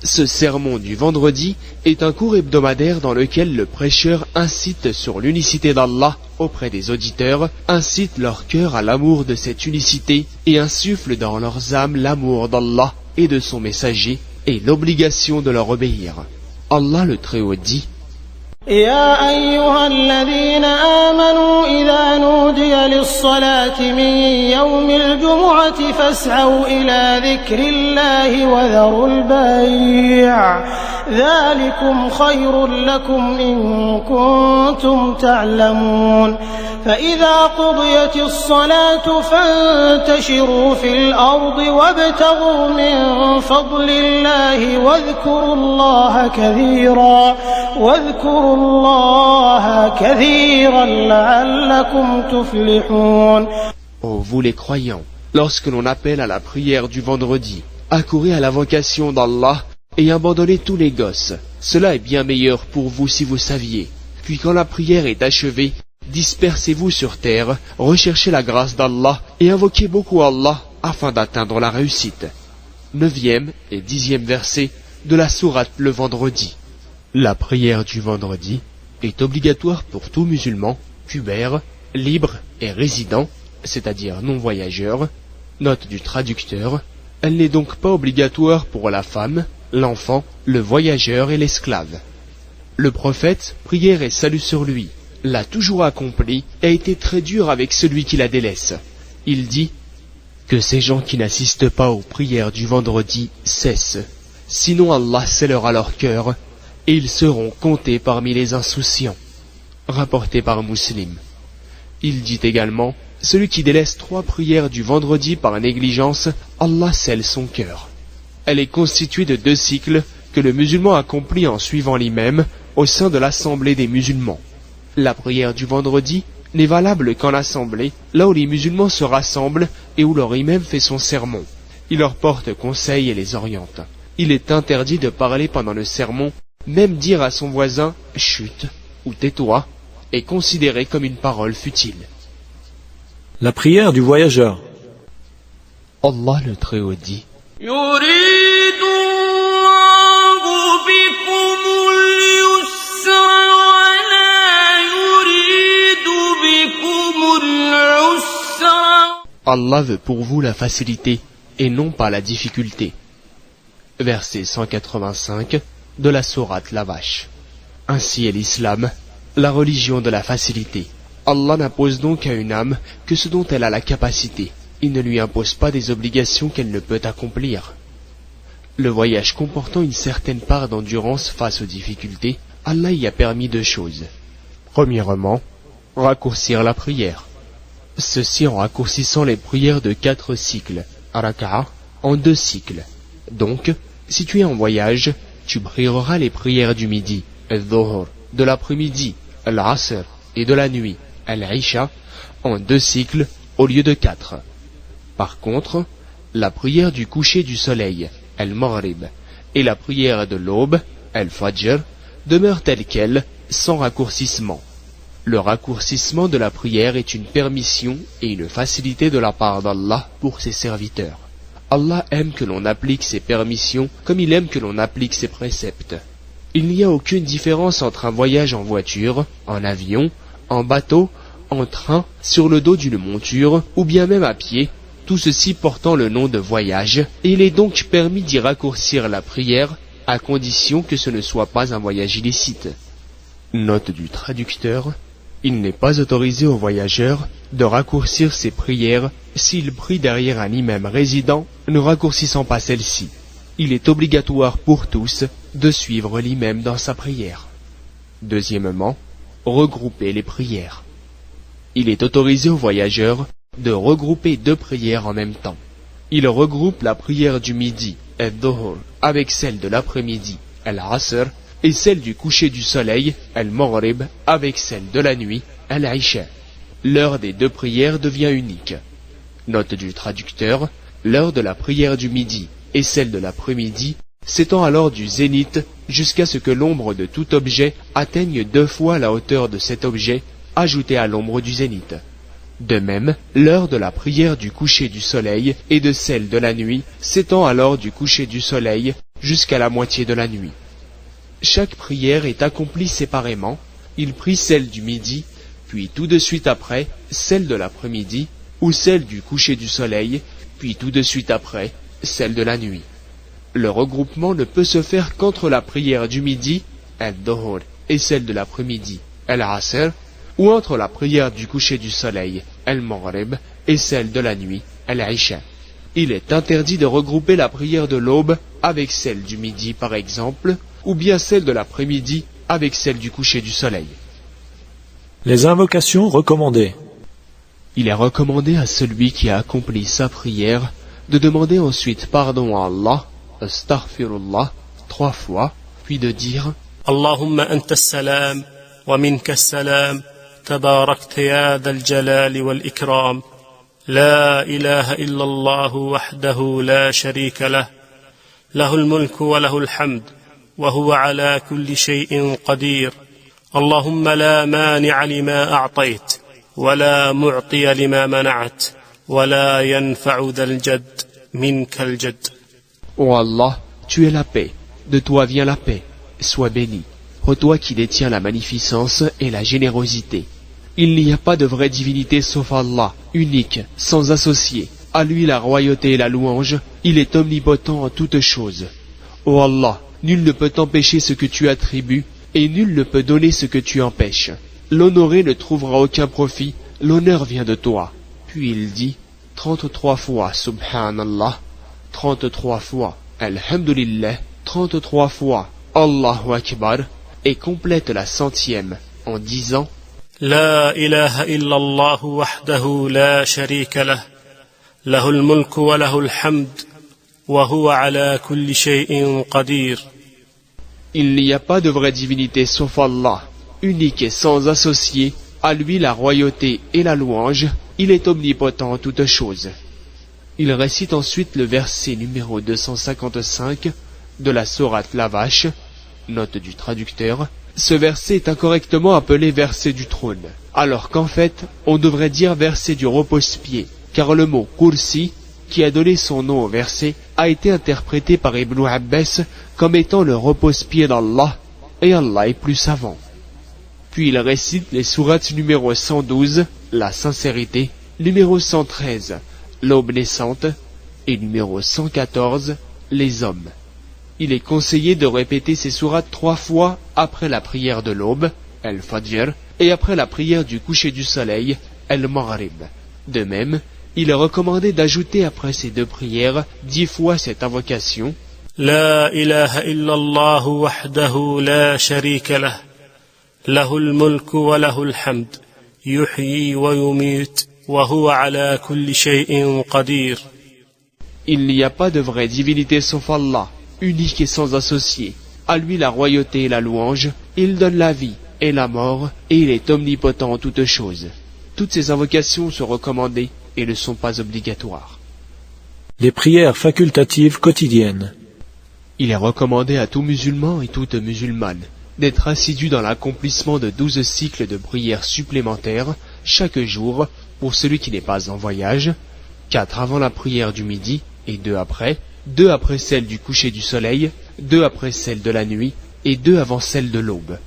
Ce sermon du vendredi est un cours hebdomadaire dans lequel le prêcheur incite sur l'unicité d'Allah auprès des auditeurs, incite leur cœur à l'amour de cette unicité et insuffle dans leurs âmes l'amour d'Allah et de son messager et l'obligation de leur obéir. Allah le Très-Haut dit يا أيها الذين آمنوا إذا نودي للصلاة من يوم الجمعة فاسعوا إلى ذكر الله وذروا البيع ذلكم خير لكم إن كنتم تعلمون فإذا قضيت الصلاة فانتشروا في الأرض وابتغوا من فضل الله واذكروا الله كثيرا لعلكم تفلحون. Ô vous les croyants, lorsque l'on appelle à la prière du vendredi, accourez à l'invocation d'Allah et abandonnez tous les gosses. Cela est bien meilleur pour vous si vous saviez. Puis quand la prière est achevée, dispersez-vous sur terre, recherchez la grâce d'Allah et invoquez beaucoup Allah afin d'atteindre la réussite. 9e et 10e verset de la sourate le vendredi. La prière du vendredi est obligatoire pour tout musulman, pubère, libre et résident, c'est-à-dire non-voyageur. Note du traducteur, elle n'est donc pas obligatoire pour la femme, l'enfant, le voyageur et l'esclave. Le prophète, prière et salut sur lui, l'a toujours accompli et a été très dur avec celui qui la délaisse. Il dit que ces gens qui n'assistent pas aux prières du vendredi cessent, sinon Allah scellera leur cœur et ils seront comptés parmi les insouciants. Rapporté par Muslim. Il dit également, celui qui délaisse 3 prières du vendredi par négligence, Allah scelle son cœur. Elle est constituée de 2 cycles que le musulman accomplit en suivant l'imam au sein de l'assemblée des musulmans. La prière du vendredi n'est valable qu'en assemblée, là où les musulmans se rassemblent et où leur imam fait son sermon. Il leur porte conseil et les oriente. Il est interdit de parler pendant le sermon, même dire à son voisin « chut » ou « tais-toi » est considéré comme une parole futile. La prière du voyageur. Allah le Très-Haut dit Allah veut pour vous la facilité et non pas la difficulté. Verset 185 de la sourate La Vache. Ainsi est l'islam, la religion de la facilité. Allah n'impose donc à une âme que ce dont elle a la capacité. Il ne lui impose pas des obligations qu'elle ne peut accomplir. Le voyage comportant une certaine part d'endurance face aux difficultés, Allah y a permis 2 choses. Premièrement, raccourcir la prière. Ceci en raccourcissant les prières de 4 cycles, raka'a, en 2 cycles. Donc, si tu es en voyage, tu prieras les prières du midi, al-dhuhr, de l'après-midi, al-asr, et de la nuit, al-isha, en 2 cycles au lieu de 4. Par contre, la prière du coucher du soleil, al-maghrib, et la prière de l'aube, al-fajr, demeurent telles quelles, sans raccourcissement. Le raccourcissement de la prière est une permission et une facilité de la part d'Allah pour ses serviteurs. Allah aime que l'on applique ses permissions comme il aime que l'on applique ses préceptes. Il n'y a aucune différence entre un voyage en voiture, en avion, en bateau, en train, sur le dos d'une monture, ou bien même à pied, tout ceci portant le nom de voyage, et il est donc permis d'y raccourcir la prière, à condition que ce ne soit pas un voyage illicite. Note du traducteur, il n'est pas autorisé aux voyageurs de raccourcir ses prières s'il prie derrière un imam résident, ne raccourcissant pas celle-ci. Il est obligatoire pour tous de suivre l'imam dans sa prière. Deuxièmement, regrouper les prières. Il est autorisé aux voyageurs de regrouper 2 prières en même temps. Il regroupe la prière du midi, al-dhuhr, avec celle de l'après-midi, al-asr, et celle du coucher du soleil, al-maghrib, avec celle de la nuit, al-isha. L'heure des 2 prières devient unique. Note du traducteur, l'heure de la prière du midi et celle de l'après-midi s'étend alors du zénith jusqu'à ce que l'ombre de tout objet atteigne 2 fois la hauteur de cet objet, ajoutée à l'ombre du zénith. De même, l'heure de la prière du coucher du soleil et de celle de la nuit s'étend alors du coucher du soleil jusqu'à la moitié de la nuit. Chaque prière est accomplie séparément. Il prie celle du midi, puis tout de suite après, celle de l'après-midi, ou celle du coucher du soleil, puis tout de suite après, celle de la nuit. Le regroupement ne peut se faire qu'entre la prière du midi, al-dhuhr, et celle de l'après-midi, al-asr, ou entre la prière du coucher du soleil, al-maghrib, et celle de la nuit, al-isha. Il est interdit de regrouper la prière de l'aube avec celle du midi par exemple, ou bien celle de l'après-midi avec celle du coucher du soleil. Les invocations recommandées. Il est recommandé à celui qui a accompli sa prière de demander ensuite pardon à Allah, astaghfirullah, 3 fois, puis de dire Allahumma anta as-salam wa minka as-salam tabarakta ya dhal jalali wal ikram la ilaha illa Allah wahdahu la sharika lah lahu al-mulku wa lahu al-hamd wa huwa ala kulli shay'in qadir Allahumma la mani'a lima a'tayt wa la mu'tiya lima mana'at wa la yanfa'u dhal jadd minka al-jadd. Ô Allah, tu es la paix, de toi vient la paix, sois béni, ô toi qui détiens la magnificence et la générosité. Il n'y a pas de vraie divinité sauf Allah, unique, sans associé. À lui la royauté et la louange, il est omnipotent en toutes choses. Ô Allah, nul ne peut empêcher ce que tu attribues, et nul ne peut donner ce que tu empêches. l'honoré ne trouvera aucun profit, l'honneur vient de toi. Puis il dit 33 fois Subhanallah, 33 fois Alhamdulillah, 33 fois Allahu Akbar, et complète la 100e en disant لا إله إلا الله وحده لا شريك له له الملك وله الحمد وهو على كل شيء قدير. Il n'y a pas de vraie divinité sauf Allah, unique et sans associé, à lui la royauté et la louange, il est omnipotent en toutes choses. Il récite ensuite le verset numéro 255 de la sourate La Vache, note du traducteur. Ce verset est incorrectement appelé verset du trône, alors qu'en fait, on devrait dire verset du repose-pied, car le mot kursi, qui a donné son nom au verset, a été interprété par Ibn Abbas comme étant le repose-pied d'Allah, et Allah est plus savant. Puis il récite les sourates numéro 112, la sincérité, numéro 113, l'aube naissante, et numéro 114, les hommes. Il est conseillé de répéter ces sourates 3 fois après la prière de l'aube, al-Fajr, et après la prière du coucher du soleil, al-Maghrib. De même, il est recommandé d'ajouter après ces 2 prières 10 fois cette invocation. لا إله إلا الله وحده لا شريك له له الملك وله الحمد يحيي ويميت وهو على كل شيء قدير. Il n'y a pas de vraie divinité sauf Allah, unique et sans associé. À lui la royauté et la louange, il donne la vie et la mort, et il est omnipotent en toutes choses. Toutes ces invocations sont recommandées et ne sont pas obligatoires. Les prières facultatives quotidiennes. Il est recommandé à tout musulman et toute musulmane d'être assidu dans l'accomplissement de 12 cycles de prières supplémentaires chaque jour pour celui qui n'est pas en voyage, 4 avant la prière du midi et 2 après, 2 après celle du coucher du soleil, 2 après celle de la nuit et 2 avant celle de l'aube.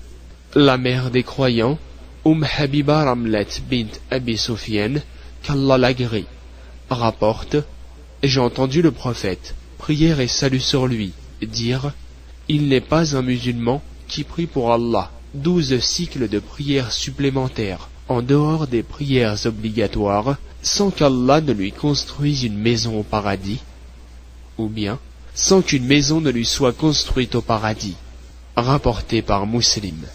La mère des croyants, Habiba Ramlet bint Abi Sufyan, qu'Allah l'agrée, rapporte « J'ai entendu le prophète, prière et salut sur lui, dire « Il n'est pas un musulman qui prie pour Allah 12 cycles de prières supplémentaires en dehors des prières obligatoires sans qu'Allah ne lui construise une maison au paradis, ou bien sans qu'une maison ne lui soit construite au paradis. » Rapporté par Muslim.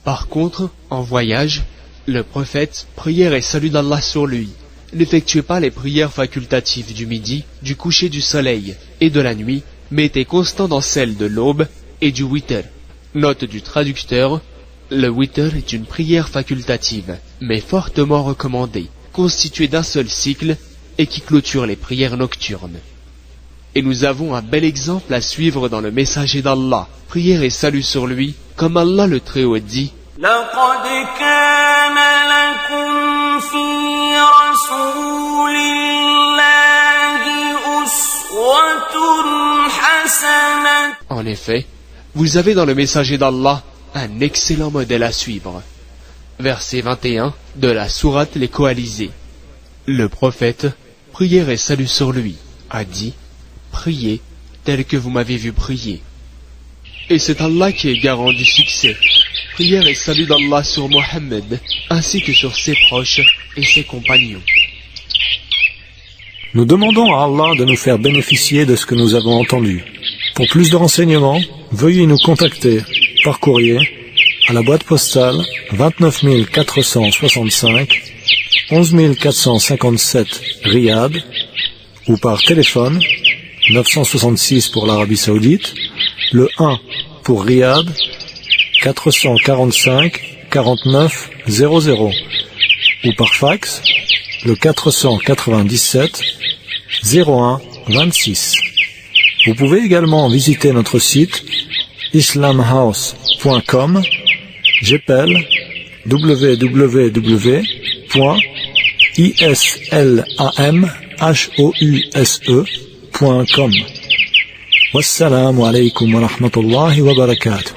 Par contre, en voyage, le prophète, prière et salut d'Allah sur lui, n'effectuait pas les prières facultatives du midi, du coucher du soleil et de la nuit, mais était constant dans celles de l'aube et du witr. Note du traducteur, le witr est une prière facultative, mais fortement recommandée, constituée d'un seul cycle et qui clôture les prières nocturnes. Et nous avons un bel exemple à suivre dans le messager d'Allah, prière et salut sur lui, comme Allah le Très-Haut dit لقد كان لكم في رسول الله أسوة حسنة. En effet, vous avez dans le messager d'Allah un excellent modèle à suivre. Verset 21 de la sourate Les Coalisés. Le prophète, prière et salut sur lui, a dit « Priez tel que vous m'avez vu prier ». Et c'est Allah qui est garant du succès. Prière et salut d'Allah sur Mohammed, ainsi que sur ses proches et ses compagnons. Nous demandons à Allah de nous faire bénéficier de ce que nous avons entendu. Pour plus de renseignements, veuillez nous contacter par courrier à la boîte postale 29 465 11 457 Riyad ou par téléphone 966 pour l'Arabie Saoudite, le 1 pour Riyad 445 49 00 ou par fax le 497 01 26. Vous pouvez également visiter notre site islamhouse.com, j'appelle www.islamhouse.com. Wassalamu alaikum wa rahmatullahi wa barakatuh.